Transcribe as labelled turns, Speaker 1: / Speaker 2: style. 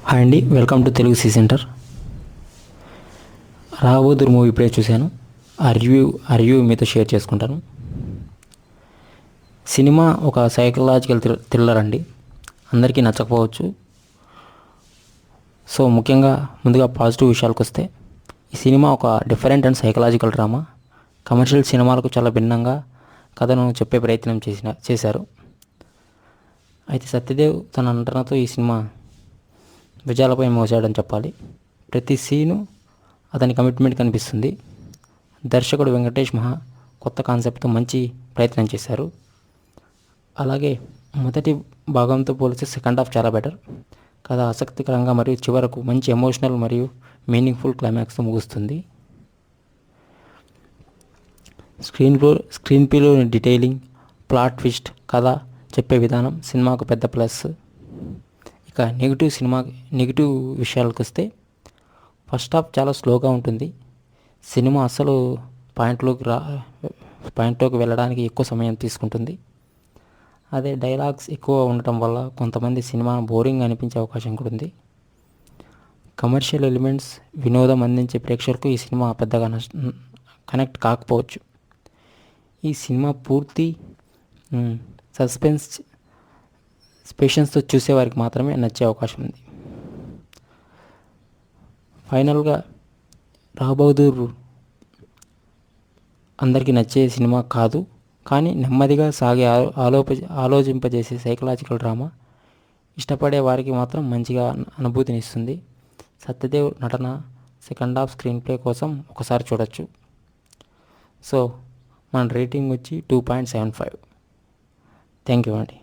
Speaker 1: Hi అండి, welcome to Telugu C centre. రాబోతురు movie ఇప్పుడే చూశాను. ఆ రివ్యూ మీతో షేర్ చేసుకుంటాను. సినిమా ఒక సైకలాజికల్ థ్రిల్లర్ అండి. అందరికీ నచ్చకపోవచ్చు. సో ముఖ్యంగా ముందుగా పాజిటివ్ విషయాలకు వస్తే, ఈ సినిమా ఒక different and psychological drama. Commercial సినిమాలకు చాలా భిన్నంగా కథను చెప్పే ప్రయత్నం చేశారు. అయితే సత్యదేవ్ తన నటనతో ఈ సినిమా విజయాలపై మోసాడని చెప్పాలి. ప్రతి సీను అతని కమిట్మెంట్ కనిపిస్తుంది. దర్శకుడు వెంకటేష్ కొత్త కాన్సెప్ట్తో మంచి ప్రయత్నం చేశారు. అలాగే మొదటి భాగంతో పోలిస్తే సెకండ్ హాఫ్ చాలా బెటర్. కథ ఆసక్తికరంగా మరియు చివరకు మంచి ఎమోషనల్ మరియు మీనింగ్ఫుల్ క్లైమాక్స్తో ముగుస్తుంది. స్క్రీన్ ప్లేలోని డీటెయిలింగ్, ప్లాట్ ట్విస్ట్, కథ చెప్పే విధానం సినిమాకు పెద్ద ప్లస్. ఇక నెగిటివ్ విషయాలకు వస్తే, ఫస్ట్ హాఫ్ చాలా స్లోగా ఉంటుంది. సినిమా అసలు పాయింట్లోకి వెళ్ళడానికి ఎక్కువ సమయం తీసుకుంటుంది. అదే డైలాగ్స్ ఎక్కువ ఉండటం వల్ల కొంతమంది సినిమా బోరింగ్ అనిపించే అవకాశం కూడా ఉంది. కమర్షియల్ ఎలిమెంట్స్, వినోదం అందించే ప్రేక్షకులకు ఈ సినిమా పెద్దగా కనెక్ట్ కాకపోవచ్చు. ఈ సినిమా పూర్తి సస్పెన్స్, పేషెన్స్తో చూసేవారికి మాత్రమే నచ్చే అవకాశం ఉంది. ఫైనల్గా రాబోదూర్ అందరికీ నచ్చే సినిమా కాదు, కానీ నెమ్మదిగా సాగే ఆలోచింపజేసే సైకలాజికల్ డ్రామా. ఇష్టపడే వారికి మాత్రం మంచిగా అనుభూతినిస్తుంది. సత్యదేవ్ నటన, సెకండ్ హాఫ్ స్క్రీన్ ప్లే కోసం ఒకసారి చూడొచ్చు. సో మన రేటింగ్ వచ్చి 2.75. థ్యాంక్ యూ అండి.